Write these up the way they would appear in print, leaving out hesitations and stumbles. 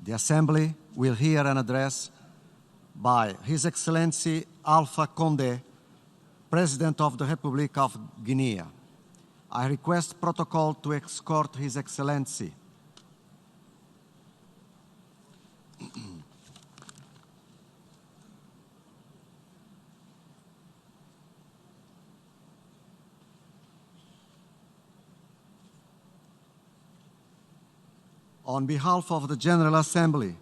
The Assembly will hear an address by His Excellency Alpha Condé, President of the Republic of Guinea. I request protocol to escort His Excellency. On behalf of the General Assembly,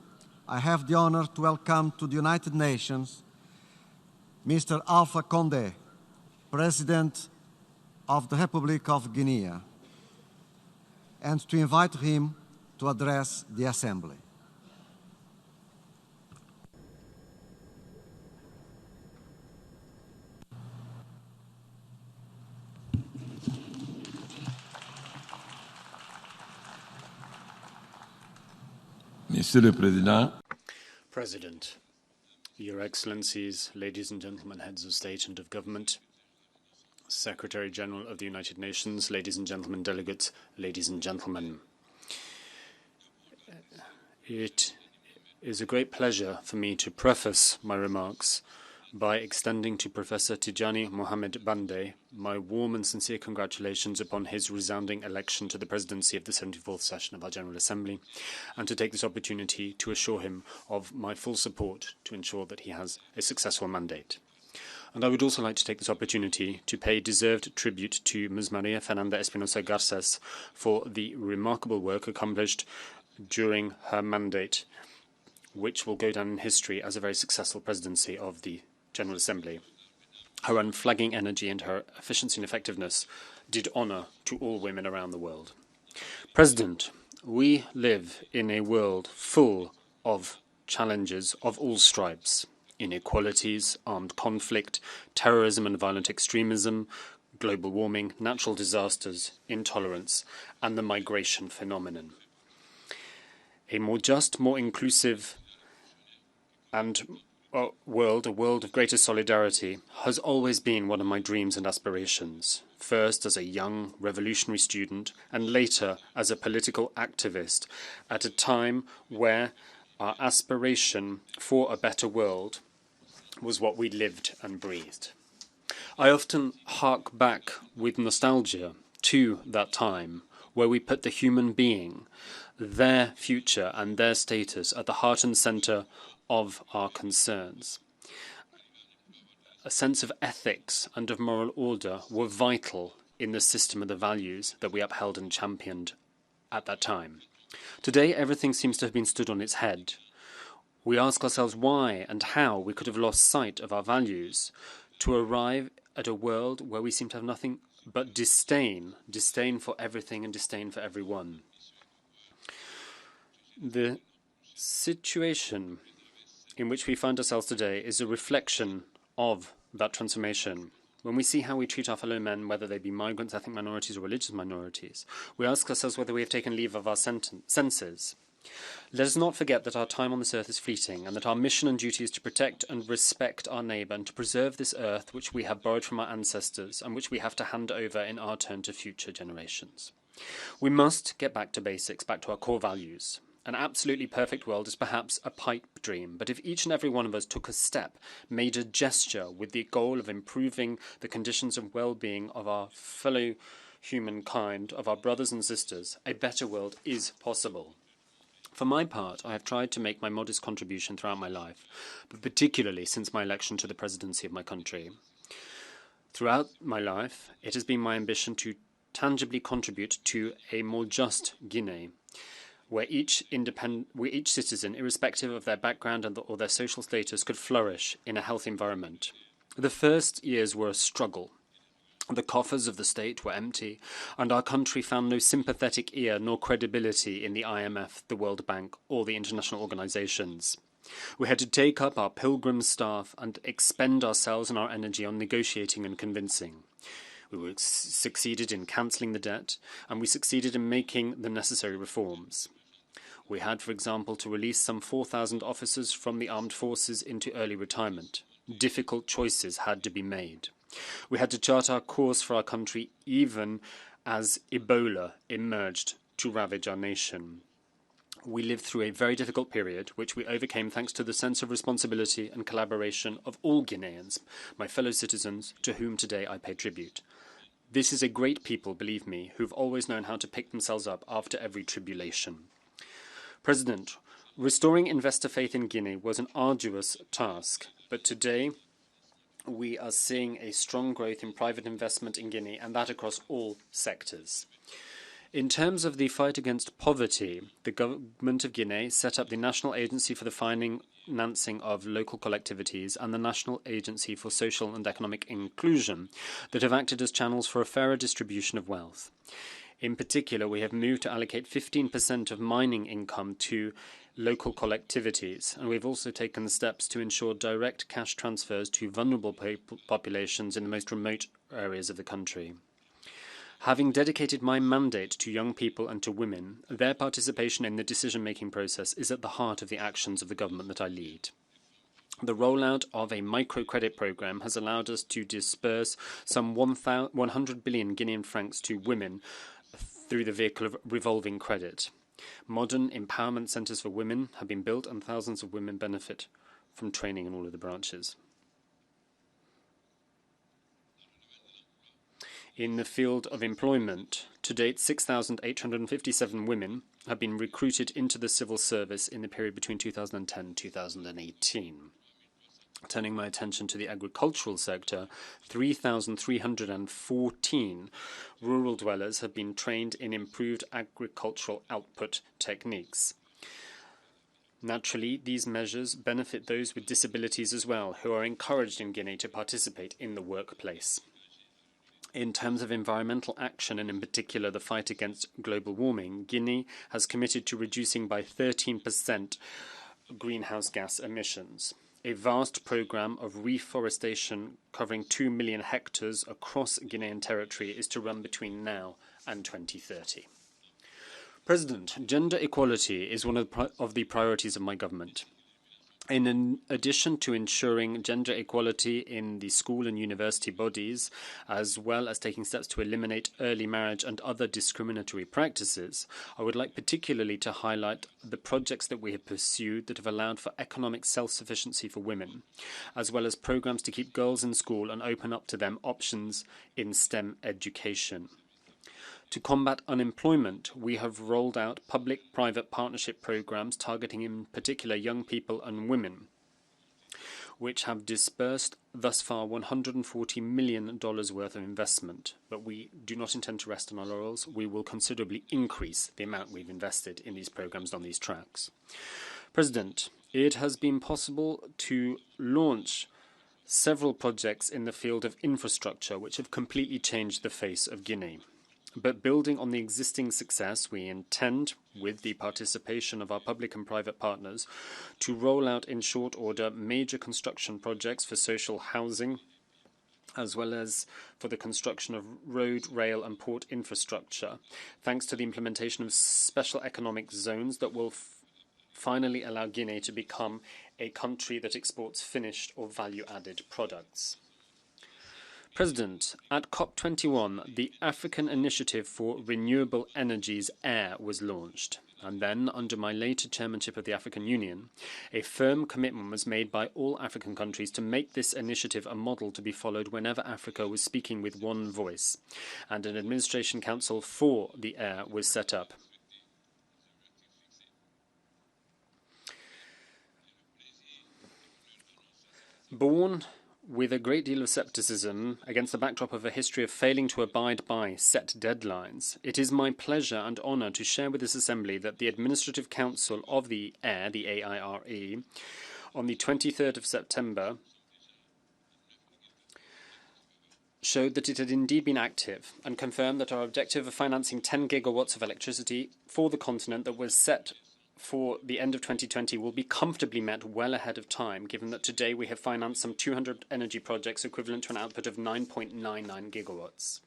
I have the honor to welcome to the United Nations Mr. Alpha Condé, President of the Republic of Guinea, and to invite him to address the Assembly. Monsieur le Président, President, Your Excellencies, ladies and gentlemen, heads of state and of government, Secretary General of the United Nations, ladies and gentlemen delegates, ladies and gentlemen. It is a great pleasure for me to preface my remarks by extending to Professor Tijani Mohamed Bande my warm and sincere congratulations upon his resounding election to the presidency of the 74th session of our General Assembly, and to take this opportunity to assure him of my full support to ensure that he has a successful mandate. And I would also like to take this opportunity to pay deserved tribute to Ms. Maria Fernanda Espinosa Garces for the remarkable work accomplished during her mandate, which will go down in history as a very successful presidency of the General Assembly. Her unflagging energy and her efficiency and effectiveness did honour to all women around the world. President, we live in a world full of challenges of all stripes: inequalities, armed conflict, terrorism and violent extremism, global warming, natural disasters, intolerance, and the migration phenomenon. A more just, more inclusive, and a world of greater solidarity has always been one of my dreams and aspirations, first as a young revolutionary student and later as a political activist, at a time where our aspiration for a better world was what we lived and breathed. I often hark back with nostalgia to that time where we put the human being, their future and their status at the heart and centre of our concerns. A sense of ethics and of moral order were vital in the system of the values that we upheld and championed at that time. Today, everything seems to have been stood on its head. We ask ourselves why and how we could have lost sight of our values to arrive at a world where we seem to have nothing but disdain for everything and disdain for everyone. The situation in which we find ourselves today is a reflection of that transformation. When we see how we treat our fellow men, whether they be migrants, ethnic minorities, or religious minorities, we ask ourselves whether we have taken leave of our senses. Let us not forget that our time on this earth is fleeting, and that our mission and duty is to protect and respect our neighbour and to preserve this earth which we have borrowed from our ancestors and which we have to hand over in our turn to future generations. We must get back to basics, back to our core values. An absolutely perfect world is perhaps a pipe dream, but if each and every one of us took a step, made a gesture with the goal of improving the conditions of well-being of our fellow humankind, of our brothers and sisters, a better world is possible. For my part, I have tried to make my modest contribution throughout my life, but particularly since my election to the presidency of my country. Throughout my life, it has been my ambition to tangibly contribute to a more just Guinea, where each citizen, irrespective of their background or their social status, could flourish in a healthy environment. The first years were a struggle. The coffers of the state were empty, and our country found no sympathetic ear nor credibility in the IMF, the World Bank, or the international organizations. We had to take up our pilgrim staff and expend ourselves and our energy on negotiating and convincing. We succeeded in cancelling the debt, and we succeeded in making the necessary reforms. We had, for example, to release some 4,000 officers from the armed forces into early retirement. Difficult choices had to be made. We had to chart our course for our country even as Ebola emerged to ravage our nation. We lived through a very difficult period, which we overcame thanks to the sense of responsibility and collaboration of all Guineans, my fellow citizens, to whom today I pay tribute. This is a great people, believe me, who've always known how to pick themselves up after every tribulation. President, restoring investor faith in Guinea was an arduous task, but today we are seeing a strong growth in private investment in Guinea, and that across all sectors. In terms of the fight against poverty, the government of Guinea set up the National Agency for the Financing of Local Collectivities and the National Agency for Social and Economic Inclusion that have acted as channels for a fairer distribution of wealth. In particular, we have moved to allocate 15% of mining income to local collectivities, and we've also taken steps to ensure direct cash transfers to vulnerable populations in the most remote areas of the country. Having dedicated my mandate to young people and to women, their participation in the decision-making process is at the heart of the actions of the government that I lead. The rollout of a microcredit program has allowed us to disperse some 100 billion Guinean francs to women through the vehicle of revolving credit. Modern empowerment centres for women have been built, and thousands of women benefit from training in all of the branches. In the field of employment, to date 6,857 women have been recruited into the civil service in the period between 2010 and 2018. Turning my attention to the agricultural sector, 3,314 rural dwellers have been trained in improved agricultural output techniques. Naturally, these measures benefit those with disabilities as well, who are encouraged in Guinea to participate in the workplace. In terms of environmental action, and in particular the fight against global warming, Guinea has committed to reducing by 13% greenhouse gas emissions. A vast programme of reforestation covering 2 million hectares across Guinean territory is to run between now and 2030. President, gender equality is one of the priorities of my government. In addition to ensuring gender equality in the school and university bodies, as well as taking steps to eliminate early marriage and other discriminatory practices, I would like particularly to highlight the projects that we have pursued that have allowed for economic self-sufficiency for women, as well as programs to keep girls in school and open up to them options in STEM education. To combat unemployment, we have rolled out public-private partnership programs targeting in particular young people and women, which have disbursed thus far $140 million worth of investment. But we do not intend to rest on our laurels. We will considerably increase the amount we've invested in these programs on these tracks. President, it has been possible to launch several projects in the field of infrastructure which have completely changed the face of Guinea. But building on the existing success, we intend, with the participation of our public and private partners, to roll out in short order major construction projects for social housing, as well as for the construction of road, rail and port infrastructure, thanks to the implementation of special economic zones that will finally allow Guinea to become a country that exports finished or value-added products. President, at COP21, the African Initiative for Renewable Energies AIR was launched, and then, under my later chairmanship of the African Union, a firm commitment was made by all African countries to make this initiative a model to be followed whenever Africa was speaking with one voice, and an administration council for the AIR was set up. Born with a great deal of scepticism against the backdrop of a history of failing to abide by set deadlines, it is my pleasure and honour to share with this Assembly that the Administrative Council of the AIRE, the AIRE, on the 23rd of September, showed that it had indeed been active and confirmed that our objective of financing 10 gigawatts of electricity for the continent that was set for the end of 2020 will be comfortably met well ahead of time, given that today we have financed some 200 energy projects equivalent to an output of 9.99 gigawatts.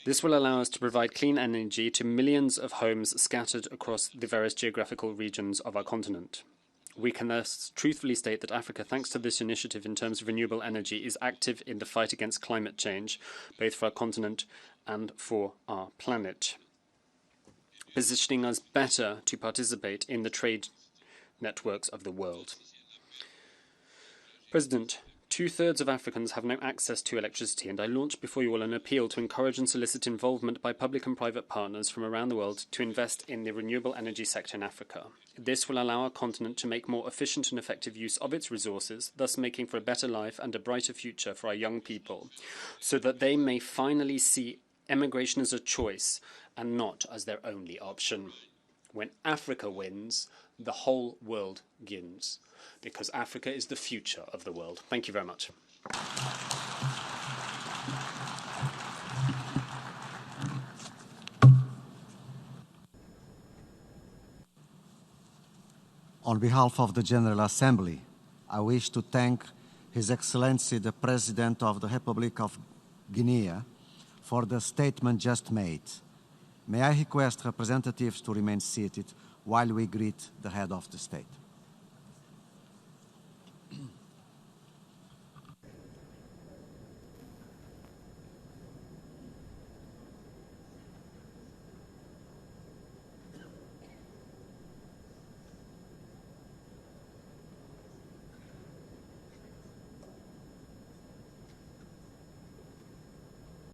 This will allow us to provide clean energy to millions of homes scattered across the various geographical regions of our continent. We can thus truthfully state that Africa, thanks to this initiative in terms of renewable energy, is active in the fight against climate change, both for our continent and for our planet. positioning us better to participate in the trade networks of the world. President, 2/3 of Africans have no access to electricity, and I launch before you all an appeal to encourage and solicit involvement by public and private partners from around the world to invest in the renewable energy sector in Africa. This will allow our continent to make more efficient and effective use of its resources, thus making for a better life and a brighter future for our young people, so that they may finally see emigration as a choice and not as their only option. When Africa wins, the whole world wins, because Africa is the future of the world. Thank you very much. On behalf of the General Assembly, I wish to thank His Excellency the President of the Republic of Guinea for the statement just made. May I request representatives to remain seated while we greet the head of the state.